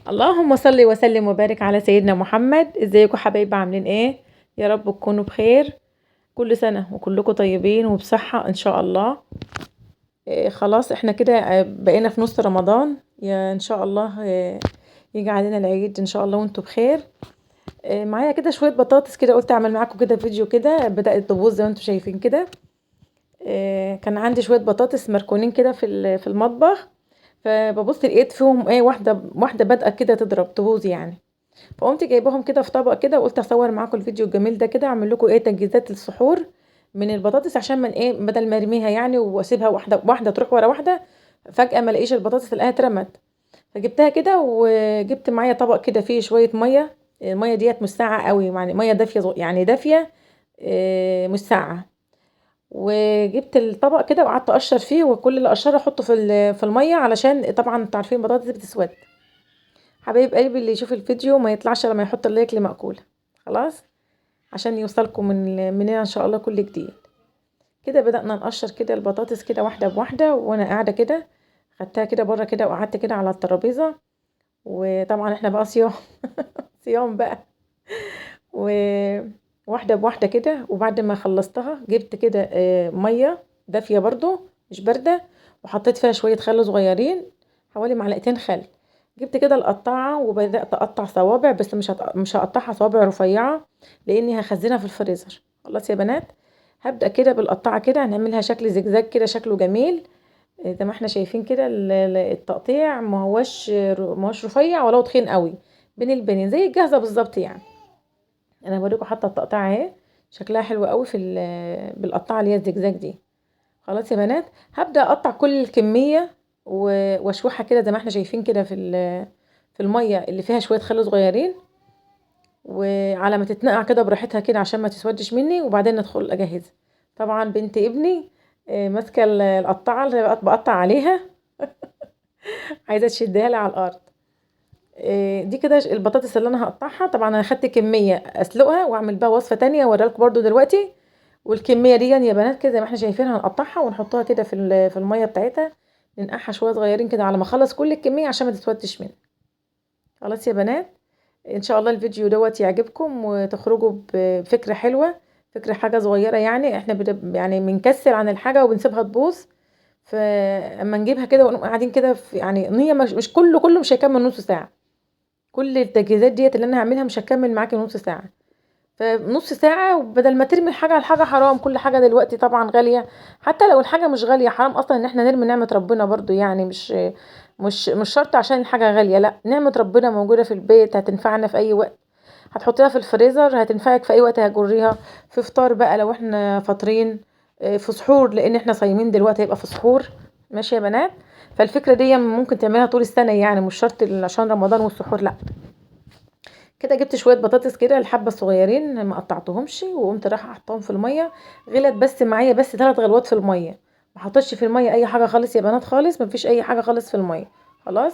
اللهم صل وسلم وبارك على سيدنا محمد. ازيكم حبايبي، عاملين ايه؟ يا رب تكونوا بخير. كل سنة وكلكم طيبين وبصحة ان شاء الله. خلاص احنا كده بقينا في نص رمضان، يا ان شاء الله يجي علينا العيد ان شاء الله وانتم بخير. معايا كده شوية بطاطس كده، قلت اعمل معاكم كده فيديو كده، بدأت تبوظ زي ما انتم شايفين كده. كان عندي شوية بطاطس مركونين كده في المطبخ، فببص لقيت فيهم ايه، واحدة بدأت كده تبوظ يعني. فقمت جايباهم كده في طبق كده، وقلت اصور معاكم الفيديو الجميل ده كده، اعمل لكم ايه تجهيزات السحور من البطاطس، عشان من ايه بدل ما ارميها يعني واسيبها واحده واحده تروح ورا واحده، فجاه ما الاقيش البطاطس الاقيها اترمت. فجبتها كده وجبت معايا طبق كده فيه شويه ميه. الميه ديت مش ساقعه قوي، يعني ميه دافيه يعني دافيه، مش ساقعه. وجبت الطبق كده وقعدت اقشر فيه، وكل اللي اقشره احطه في الميه، علشان طبعا انتوا عارفين البطاطس بتسود. حبايب قلبي، اللي يشوف الفيديو ما يطلعش لما يحط اللايك لمأكولة. خلاص، عشان يوصلكم مننا ان شاء الله كل جديد. كده بدأنا نقشر كده البطاطس كده واحدة بواحدة، وانا قاعدة كده خدتها كده بره كده وقعدت كده على الترابيزة. وطبعا احنا بقى صيام صيام بقى. وواحدة بواحدة كده، وبعد ما خلصتها جبت كده مية دافية برضو مش باردة، وحطيت فيها شوية خل صغيرين، حوالي معلقتين خل. جبت كده القطاعة وبدأت أقطع صوابع، بس مش هقطعها صوابع رفيعة، لأني هخزنها في الفريزر. خلاص يا بنات، هبدأ كده بالقطاعة كده، هنعملها شكل زجزاج كده شكله جميل. زي ما احنا شايفين كده التقطيع ما هوش رفيع ولا هو تخين قوي، بين البنين زي الجاهزة بالظبط يعني. انا بوريكم حاطه التقطيعه اهي، شكلها حلو قوي بالقطاعه اللي هي الزجزاج دي. خلاص يا بنات، هبدا اقطع كل الكميه واشوحها كده زي ما احنا شايفين كده في الميه اللي فيها شويه خل صغيرين، وعلى ما تتنقع كده براحتها كده عشان ما تسودش مني، وبعدين ندخل اجهزها. طبعا بنت ابني ماسكه القطاعه اللي بقطع عليها عايزه تشدها لي على الارض. دي كده البطاطس اللي انا هقطعها. طبعا انا خدت كميه اسلقها واعمل بقى وصفه تانية اوريها لكم برده دلوقتي. والكميه دي يا بنات كده زي ما احنا شايفين هنقطعها ونحطها كده في الميه بتاعتها، ننقعها شويه صغيرين كده على ما اخلص كل الكميه عشان ما تتوتش مني. خلاص يا بنات، ان شاء الله الفيديو دوت يعجبكم وتخرجوا بفكره حلوه، فكره حاجه صغيره يعني. احنا يعني بنكسل عن الحاجه وبنسيبها تبوظ، فاما نجيبها كده ونقوم قاعدين كده يعني ان هي مش كله مش هيكمل نص ساعه. كل التجهيزات ديت اللي انا هعملها مش هكمل معاكي نص ساعه. فنص ساعه، وبدل ما ترمي الحاجه على الحاجه حرام، كل حاجه دلوقتي طبعا غاليه. حتى لو الحاجه مش غاليه حرام اصلا ان احنا نرمي نعمه ربنا برضو يعني. مش شرط عشان الحاجه غاليه، لا، نعمه ربنا موجوده في البيت هتنفعنا في اي وقت. هتحطيها في الفريزر هتنفعك في اي وقت، هتجريها في فطار بقى لو احنا فاطرين، في سحور لان احنا صايمين دلوقتي هيبقى في سحور. ماشي يا بنات، فالفكره دي ممكن تعملها طول السنه يعني، مش شرط عشان رمضان والسحور، لا. كده جبت شويه بطاطس كده الحبه الصغيرين ما قطعتهمش، وقمت رايحه احطهم في الميه. غلت بس معايا بس 3 غلوات في الميه، ما حطيتش في الميه اي حاجه خالص يا بنات خالص، ما فيش اي حاجه خالص في الميه. خلاص.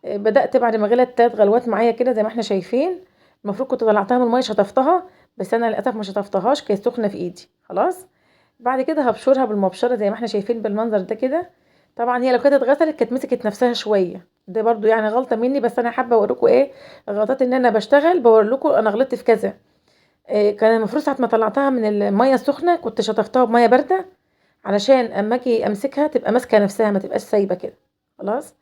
بدات بعد ما غلت 3 غلوات معايا كده زي ما احنا شايفين. المفروض كنت طلعتها من الميه شطفتها، بس انا للاسف ما شطفتهاش، كانت سخنه في ايدي. خلاص. بعد كده هبشرها بالمبشره زي ما احنا شايفين بالمنظر ده كده. طبعا هي لو كانت اتغسلت كانت مسكت نفسها شويه، ده برضو يعني غلطه مني، بس انا حابه اوريكم ايه غلطات ان انا بشتغل بوري لكم انا غلطت في كذا. كان المفروض ساعه ما طلعتها من الميه السخنه كنت شطفتها بميه بارده، علشان اما اجي امسكها تبقى ماسكه نفسها ما تبقاش سايبه كده. خلاص.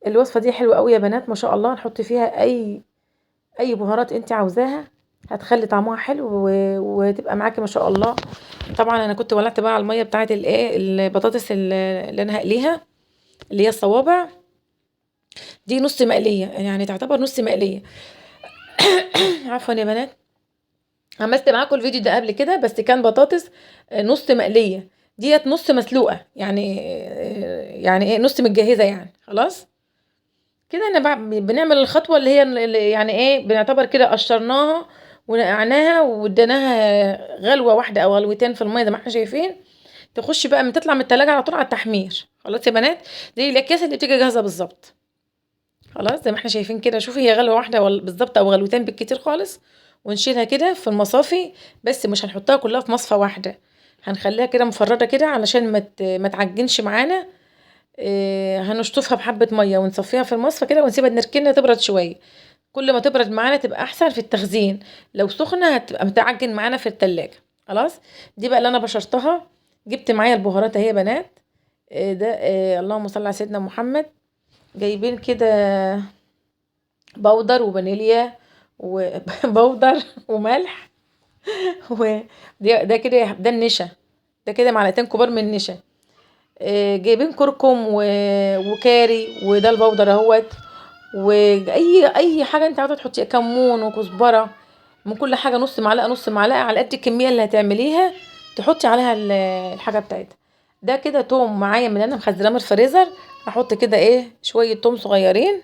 الوصفه دي حلوه قوي يا بنات ما شاء الله، نحط فيها اي بهارات انت عاوزاها، هتخلي طعمها حلو وتبقى معاكي ما شاء الله. طبعا انا كنت ولعت بقى على الميه بتاعه الايه البطاطس اللي انا هقليها، اللي هي الصوابع دي، نص مقليه يعني، تعتبر نص مقليه. عفوا يا بنات، عملت معاكم الفيديو ده قبل كده بس كان بطاطس نص مقليه، ديت نص مسلوقه يعني، يعني ايه نص متجهزه يعني. خلاص. كده انا بنعمل الخطوه اللي يعني ايه، بنعتبر كده قشرناها ونقعناها واديناها غلوه واحده او غلوتين في الميه زي ما احنا شايفين، تخش بقى من تطلع من التلاجة على طول على التحمير. خلاص يا بنات، زي الاكياس اللي بتيجي جاهزه بالظبط. خلاص زي ما احنا شايفين كده، شوفي هي غلوه واحده بالظبط او غلوتين بالكتير خالص، ونشيلها كده في المصافي. بس مش هنحطها كلها في مصفى واحده، هنخليها كده مفرده كده علشان ما تعجنش معانا. هنشطفها بحبة مية ونصفيها في المصفى كده ونسيبها نركنها تبرد شوية. كل ما تبرد معانا تبقى احسن في التخزين، لو سخنة هتبقى متعجن معانا في التلاجة. خلاص. دي بقى اللي انا بشرتها. جبت معايا البهارات اهي يا بنات. ده اللهم صل على سيدنا محمد. جايبين كده بودر وفانيليا وبودر وملح ده كده ده النشا. ده كده معلقتين كبار من النشا. جايبين كركم وكاري وده البودر اهوت. واي حاجه انت عاوزه تحطيها، كمون وكزبره، من كل حاجه نص معلقه نص معلقه على قد الكميه اللي هتعمليها، تحطي عليها الحاجه بتاعتها. ده كده توم معايا من اللي انا مخزناه من الفريزر. هحط كده شويه توم صغيرين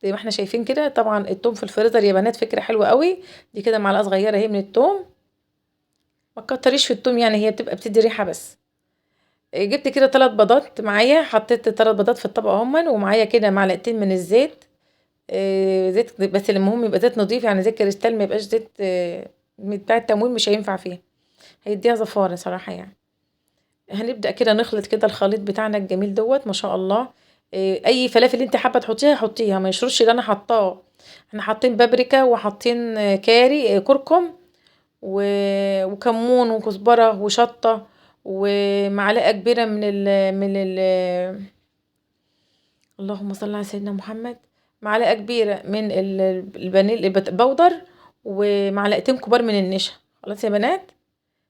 زي ما احنا شايفين كده. طبعا التوم في الفريزر يا بنات فكره حلوه قوي. دي كده معلقه صغيره اهي من التوم. ما تكتريش في التوم، يعني هي بتبقى بتدي ريحه بس. جبت كده 3 بيضات معايا، حطيت 3 بيضات في الطبق اهمن، ومعايا كده معلقتين من الزيت. زيت بس المهم يبقى زيت نضيف، يعني زيت كريستال، ما يبقاش زيت بتاع التموين، مش هينفع فيها، هيديها زفارة صراحة يعني. هنبدأ كده نخلط كده الخليط بتاعنا الجميل دوت ما شاء الله. اي فلافل انت حابة تحطيها حطيها، ما يشرش اللي انا حطاه. احنا حاطين بابريكا وحاطين كاري كركم وكمون وكزبرة وشطة، ومعلقة كبيرة من ال اللهم صل على سيدنا محمد. معلقة كبيرة من الفانيليا البودر، ومعلقتين كبار من النشا. خلاص يا بنات.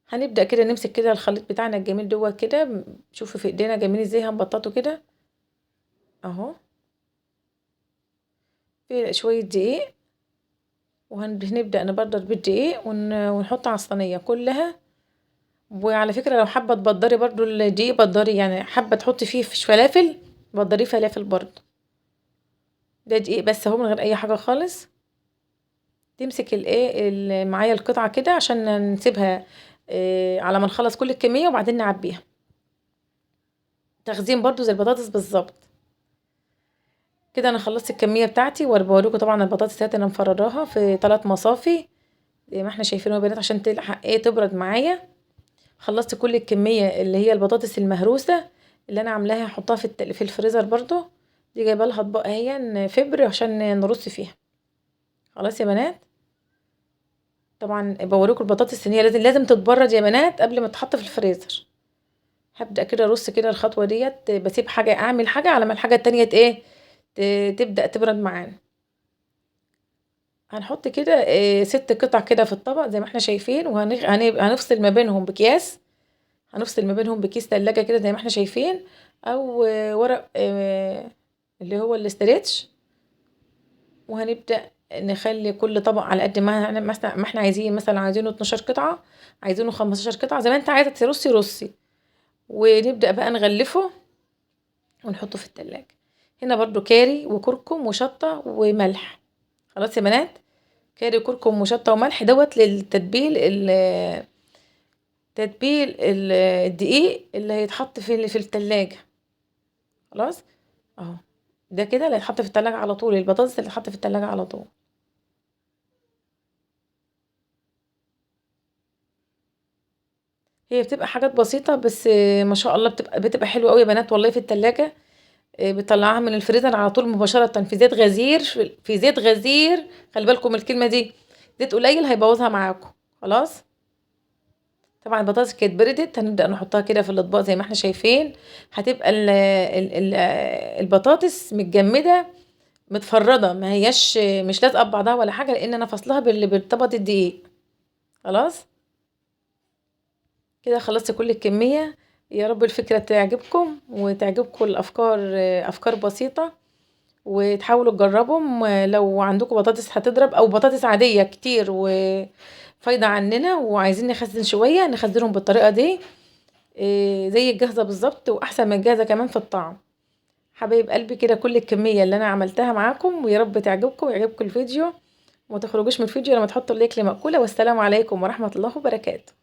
هنبدأ كده نمسك كده الخليط بتاعنا الجميل دوت كده. شوفوا في ايدينا جميل ازاي، هنبططه كده اهو في شوية دقيق. وهنبدأ نبدر بالدقيق ونحط على الصينية كلها. وعلى فكرة لو حابة تبدري برضو الدقيق بدري، يعني حابة تحطي فيه في فلافل بدريه فلافل برضو. ده دقيق بس اهو من غير اي حاجة خالص. تمسك معايا القطعة كده عشان نسيبها على ما نخلص كل الكمية وبعدين نعبيها. تخزين برضو زي البطاطس بالظبط. كده انا خلصت الكمية بتاعتي، وبوريكم طبعا البطاطس ديت انا مفرراها في 3 مصافي زي ما احنا شايفين يا بنات، عشان تلحق تبرد معايا. خلصت كل الكمية اللي هي البطاطس المهروسة اللي انا عاملاها، هحطها في الفريزر برضو. دي جايبه لها اطباق اهي فبر عشان نرص فيها. خلاص يا بنات. طبعا بوريكم البطاطس ان هي لازم تتبرد يا بنات قبل ما تتحط في الفريزر. هبدأ كده ارص كده الخطوة ديت، بسيب حاجة اعمل حاجة على ما الحاجة التانية تبدأ تبرد معانا. هنحط كده 6 قطع كده في الطبق زي ما احنا شايفين، وهنفصل ما بينهم بأكياس. هنفصل ما بينهم بكيس تلاجة كده زي ما احنا شايفين، او ورق اللي هو الاسترتش. وهنبدأ نخلي كل طبق على قد ما احنا عايزين، مثلا عايزينه 12 قطعة، عايزينه 15 قطعة، زي ما انت عايزة ترصي رصي. ونبدأ بقى نغلفه ونحطه في التلاجة. هنا برضو كاري وكركم وشطة وملح. خلاص يا بنات. كاري وكركم وشطة وملح دوت للتتبيل الدقيق اللي هيتحط في التلاجة. خلاص اهو. ده كده اللي هيتحط في التلاجة على طول، البطاطس اللي هتحط في التلاجة على طول. هي بتبقى حاجات بسيطة بس ما شاء الله بتبقى حلوة قوي يا بنات والله في التلاجة. بتطلعها من الفريزر على طول مباشرة في زيت غزير، في زيت غزير. خلي بالكم من الكلمة دي، زيت قليل هيبوظها معاكم. خلاص. طبعا البطاطس كانت بردت، هنبدأ نحطها كده في الاطباق زي ما احنا شايفين. هتبقى البطاطس متجمدة متفردة، ما هياش مش لازقة ببعضها ولا حاجة، لان انا فاصلها بالطبقة الدقيق. خلاص. كده خلصت كل الكمية. يا رب الفكرة تعجبكم وتعجبكم الافكار، افكار بسيطة. وتحاولوا تجربهم. لو عندكم بطاطس هتضرب او بطاطس عادية كتير وفايضة عننا وعايزين نخزن شوية، نخزنهم بالطريقة دي. زي الجاهزة بالظبط واحسن من الجاهزة كمان في الطعم. حبايب قلبي كده كل الكمية اللي انا عملتها معاكم، ويا رب تعجبكم ويعجبكم الفيديو. وما تخرجوش من الفيديو لما تحطوا الليك لمأكولة. والسلام عليكم ورحمة الله وبركاته.